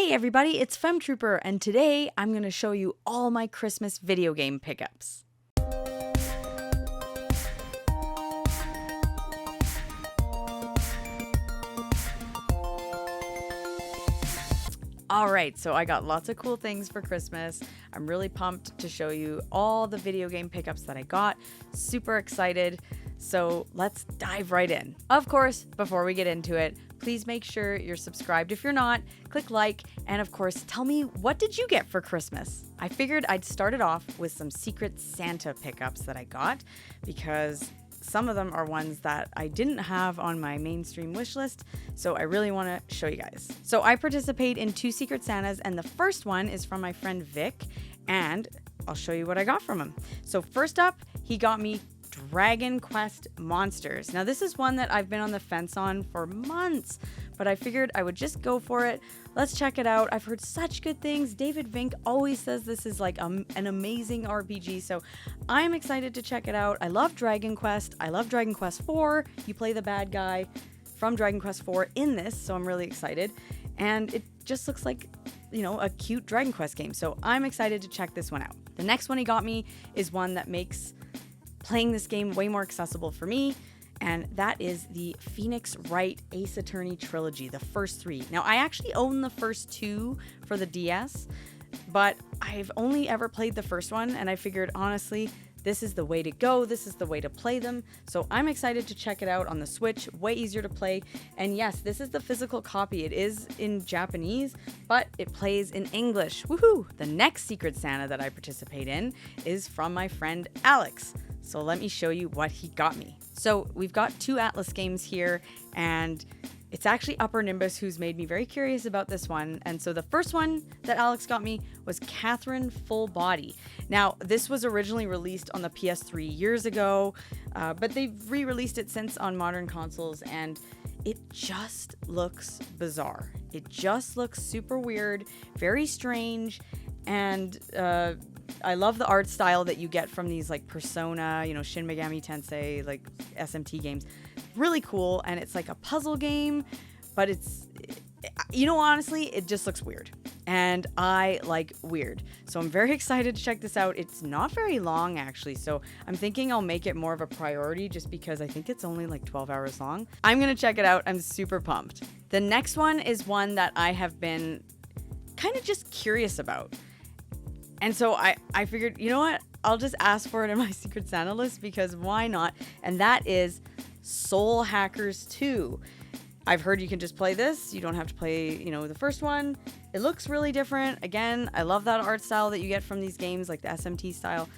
Hey everybody, it's Femtrooper, and today I'm going to show you all my Christmas video game pickups. Alright, so I got lots of cool things for Christmas. I'm really pumped to show you all the video game pickups that I got. Super excited. So let's dive right in. Of course, before we get into it, please make sure you're subscribed. If you're not, click like, and of course, tell me, what did you get for Christmas? I figured I'd start it off with some Secret Santa pickups that I got, because some of them are ones that I didn't have on my mainstream wish list, so I really want to show you guys. So I participate in 2 Secret Santas, and the first one is from my friend Vic, and I'll show you what I got from him. So first up, he got me Dragon Quest Monsters. Now this is one that I've been on the fence on for months, but I figured I would just go for it. Let's check it out. I've heard such good things. David Vink always says this is like an amazing RPG, so I'm excited to check it out. I love Dragon Quest. I love Dragon Quest 4. You play the bad guy from Dragon Quest 4 in this, so I'm really excited. And it just looks like, you know, a cute Dragon Quest game, so I'm excited to check this one out. The next one he got me is one that makes playing this game way more accessible for me, and that is the Phoenix Wright Ace Attorney trilogy, the first 3. Now, I actually own the first 2 for the DS, but I've only ever played the first one, and I figured, honestly, this is the way to go. This is the way to play them. So I'm excited to check it out on the Switch. Way easier to play. And yes, this is the physical copy. It is in Japanese, but it plays in English. Woohoo! The next Secret Santa that I participate in is from my friend Alex. So let me show you what he got me. So we've got 2 Atlus games here, and it's actually Upper Nimbus who's made me very curious about this one. And so the first one that Alex got me was Catherine Full Body. Now, this was originally released on the PS3 years ago, but they've re-released it since on modern consoles, and it just looks bizarre. It just looks super weird, very strange, and I love the art style that you get from these like Persona, you know, Shin Megami Tensei, like SMT games. Really cool, and it's like a puzzle game, but it's, you know, honestly, it just looks weird, and I like weird, so I'm very excited to check this out. It's not very long actually, so I'm thinking I'll make it more of a priority just because I think it's only like 12 hours long. I'm gonna check it out. I'm super pumped. The next one is one that I have been kind of just curious about, and so I figured, you know what, I'll just ask for it in my Secret Santa list, because why not? And that is Soul Hackers 2. I've heard you can just play this. You don't have to play, you know, the first one. It looks really different. Again, I love that art style that you get from these games, like the SMT style.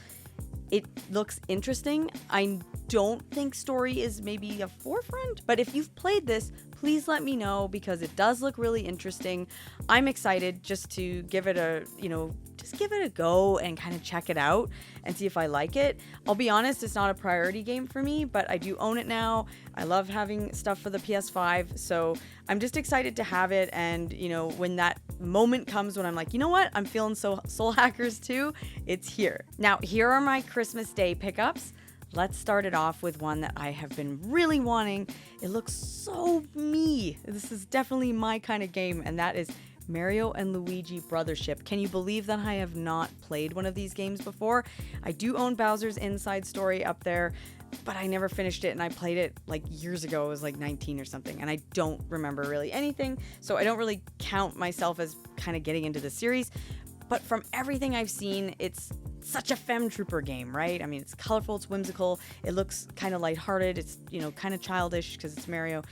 It looks interesting. I don't think story is maybe a forefront, but if you've played this, please let me know, because it does look really interesting. I'm excited just to give it a, you know, just give it a go and kind of check it out and see if I like it. I'll be honest, it's not a priority game for me, but I do own it now. I love having stuff for the PS5, so I'm just excited to have it. And, you know, when that moment comes when I'm like, you know what, I'm feeling Soul Hackers 2, it's here. Now, here are my Christmas Day pickups. Let's start it off with one that I have been really wanting. It looks so me. This is definitely my kind of game, and that is Mario and Luigi Brothership. Can you believe that I have not played one of these games before? I do own Bowser's Inside Story up there, but I never finished it, and I played it like years ago. I was like 19 or something, and I don't remember really anything, so I don't really count myself as kind of getting into the series. But from everything I've seen, it's such a Femtrooper game, right? I mean, it's colorful, it's whimsical, it looks kind of lighthearted, it's, you know, kind of childish because it's Mario,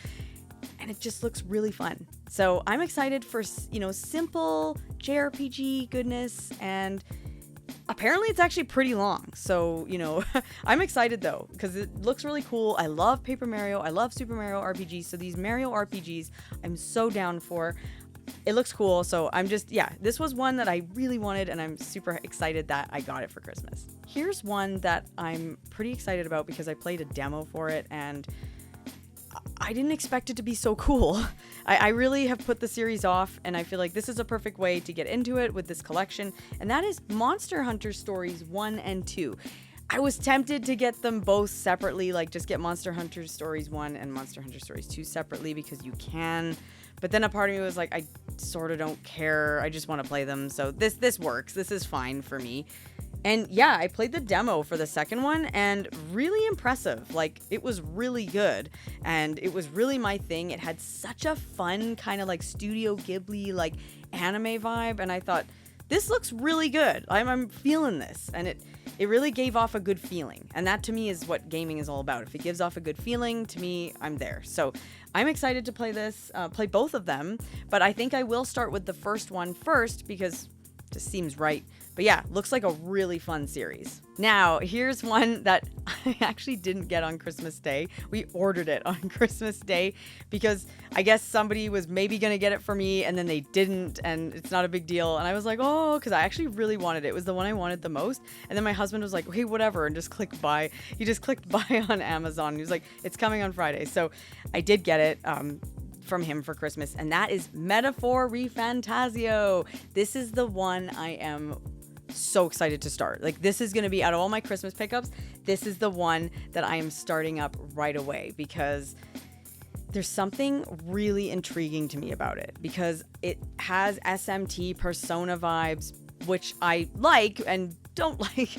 and it just looks really fun. So I'm excited for, you know, simple JRPG goodness, and apparently it's actually pretty long. So, you know, I'm excited though, because it looks really cool. I love Paper Mario, I love Super Mario RPGs, so these Mario RPGs I'm so down for. It looks cool, so I'm just, yeah, this was one that I really wanted, and I'm super excited that I got it for Christmas. Here's one that I'm pretty excited about because I played a demo for it, and I didn't expect it to be so cool. I really have put the series off, and I feel like this is a perfect way to get into it with this collection, and that is Monster Hunter Stories 1 and 2. I was tempted to get them both separately, like just get Monster Hunter Stories 1 and Monster Hunter Stories 2 separately because you can. But then a part of me was like, I sort of don't care. I just want to play them. So this works. This is fine for me. And yeah, I played the demo for the second one and really impressive. Like, it was really good and it was really my thing. It had such a fun kind of like Studio Ghibli, like anime vibe. And I thought, this looks really good. I'm feeling this. And it really gave off a good feeling. And that to me is what gaming is all about. If it gives off a good feeling, to me, I'm there. So I'm excited to play this, play both of them. But I think I will start with the first one first because it just seems right. But yeah, looks like a really fun series. Now, here's one that I actually didn't get on Christmas Day. We ordered it on Christmas Day because I guess somebody was maybe going to get it for me and then they didn't, and it's not a big deal. And I was like, oh, because I actually really wanted it. It was the one I wanted the most. And then my husband was like, hey, whatever, and just clicked buy. He just clicked buy on Amazon. He was like, it's coming on Friday. So I did get it. From him for Christmas, and that is Metaphor ReFantazio. This is the one I am so excited to start. Like, this is going to be, out of all my Christmas pickups, this is the one that I am starting up right away because there's something really intriguing to me about it because it has SMT Persona vibes, which I like and don't like,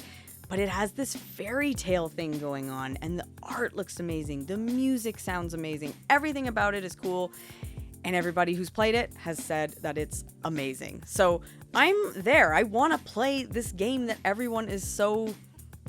but it has this fairy tale thing going on and the art looks amazing. The music sounds amazing. Everything about it is cool. And everybody who's played it has said that it's amazing. So I'm there. I want to play this game that everyone is so,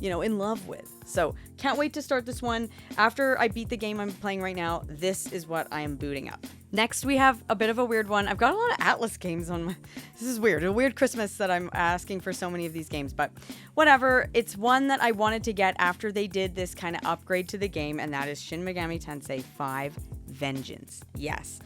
in love with. So can't wait to start this one. After I beat the game I'm playing right now, this is what I am booting up. Next, we have a bit of a weird one. I've got a lot of Atlus games on my... This is weird. A weird Christmas that I'm asking for so many of these games, but whatever. It's one that I wanted to get after they did this kind of upgrade to the game, and that is Shin Megami Tensei 5 Vengeance. Yes.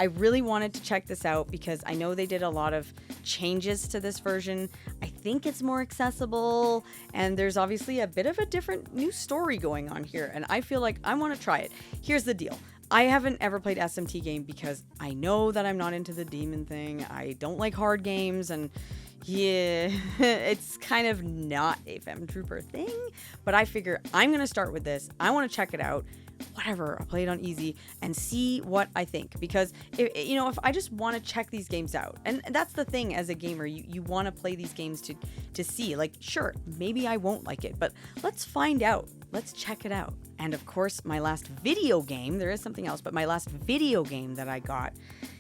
I really wanted to check this out because I know they did a lot of changes to this version. I think it's more accessible, and there's obviously a bit of a different new story going on here, and I feel like I want to try it. Here's the deal. I haven't ever played SMT Game because I know that I'm not into the demon thing. I don't like hard games, and yeah, it's kind of not a Femtrooper thing, but I figure I'm going to start with this. I want to check it out. Whatever, I'll play it on easy and see what I think, because if I just want to check these games out, and that's the thing as a gamer, you want to play these games to see, like, sure, maybe I won't like it, but let's find out. Let's check it out. And of course, my last video game, there is something else, but my last video game that I got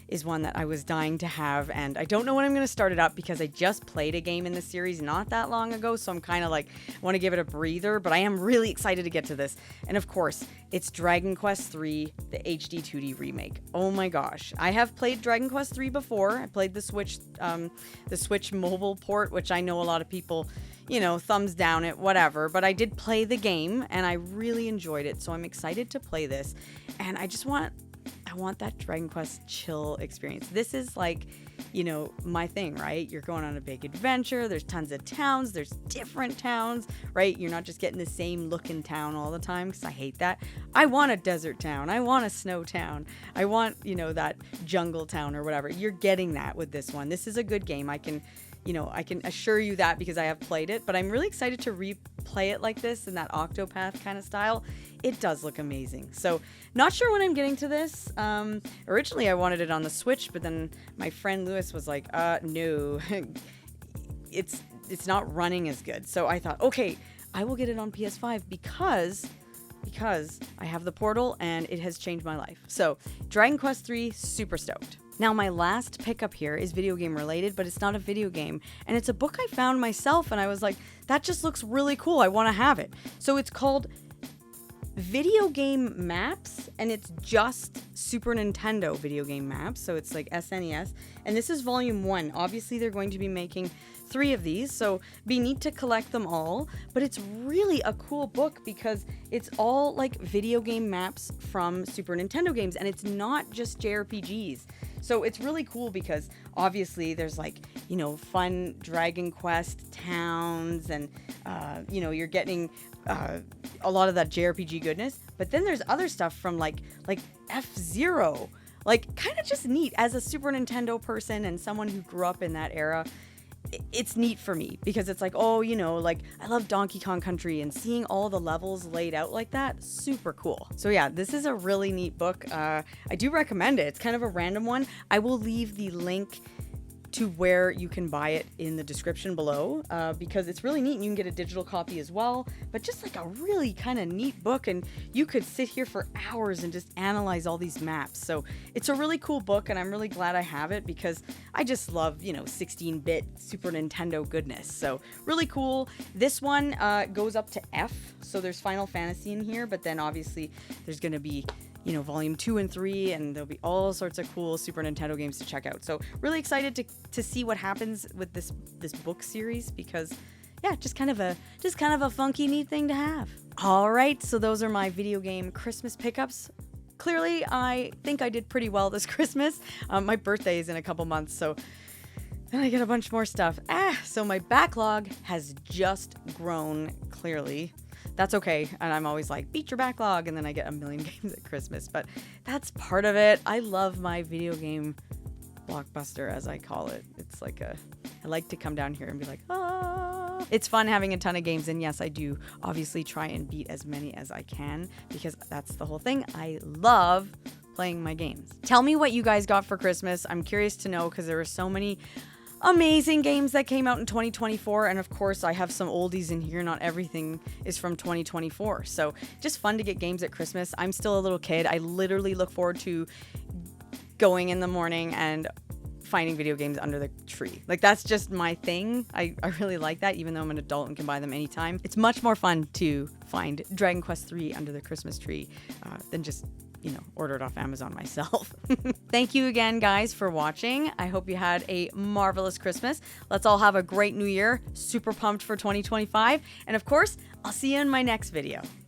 is one that I was dying to have, and I don't know when I'm going to start it up because I just played a game in the series not that long ago, so I'm kind of like, want to give it a breather, but I am really excited to get to this. And of course, it's Dragon Quest III, the HD 2D remake. Oh my gosh. I have played Dragon Quest III before. I played the Switch mobile port, which I know a lot of people, thumbs down it, whatever, but I did play the game and I really enjoyed it, so I'm excited to play this. And I want that Dragon Quest chill experience. This is like, my thing, right? You're going on a big adventure. There's tons of towns. There's different towns, right? You're not just getting the same looking town all the time, because I hate that. I want a desert town. I want a snow town. I want, that jungle town or whatever. You're getting that with this one. This is a good game. I can assure you that because I have played it, but I'm really excited to replay it like this in that Octopath kind of style. It does look amazing. So not sure when I'm getting to this. Originally I wanted it on the Switch, but then my friend Lewis was like, no, it's not running as good. So I thought, okay, I will get it on PS5 because I have the Portal and it has changed my life. So Dragon Quest III, super stoked. Now, my last pickup here is video game related, but it's not a video game. And it's a book I found myself, and I was like, that just looks really cool. I want to have it. So it's called Video Game Maps, and it's just Super Nintendo video game maps. So it's like SNES. And this is volume 1. Obviously, they're going to be making 3 of these, so be neat to collect them all. But it's really a cool book because it's all like video game maps from Super Nintendo games, and it's not just JRPGs. So it's really cool because obviously there's like, fun Dragon Quest towns and, you're getting a lot of that JRPG goodness. But then there's other stuff from like F-Zero, like kind of just neat as a Super Nintendo person and someone who grew up in that era. it's neat for me because it's like, oh, you know, like I love Donkey Kong Country, and seeing all the levels laid out like that, super cool. So yeah, this is a really neat book. I do recommend it. It's kind of a random one. I will leave the link to where you can buy it in the description below, because it's really neat, and you can get a digital copy as well. But just like a really kind of neat book, and you could sit here for hours and just analyze all these maps. So it's a really cool book, and I'm really glad I have it because I just love, you know, 16-bit Super Nintendo goodness. So really cool. This one goes up to F, so there's Final Fantasy in here, but then obviously there's gonna be, you know, volume 2 and 3, and there'll be all sorts of cool Super Nintendo games to check out. So really excited to see what happens with this book series, because yeah, just kind of a funky, neat thing to have. All right, so those are my video game Christmas pickups. Clearly, I think I did pretty well this Christmas. My birthday is in a couple months, so then I get a bunch more stuff. So my backlog has just grown, clearly. That's okay, and I'm always like, beat your backlog, and then I get a million games at Christmas, but that's part of it. I love my video game blockbuster, as I call it. It's like I like to come down here and be like, ah. It's fun having a ton of games, and yes, I do obviously try and beat as many as I can, because that's the whole thing. I love playing my games. Tell me what you guys got for Christmas. I'm curious to know, because there were so many amazing games that came out in 2024, and of course I have some oldies in here. Not everything is from 2024, so just fun to get games at Christmas. I'm still a little kid. I literally look forward to going in the morning and finding video games under the tree. Like, that's just my thing. I really like that, even though I'm an adult and can buy them anytime. It's much more fun to find Dragon Quest III under the Christmas tree than just, you know, order it off Amazon myself. Thank you again, guys, for watching. I hope you had a marvelous Christmas. Let's all have a great new year. Super pumped for 2025. And of course, I'll see you in my next video.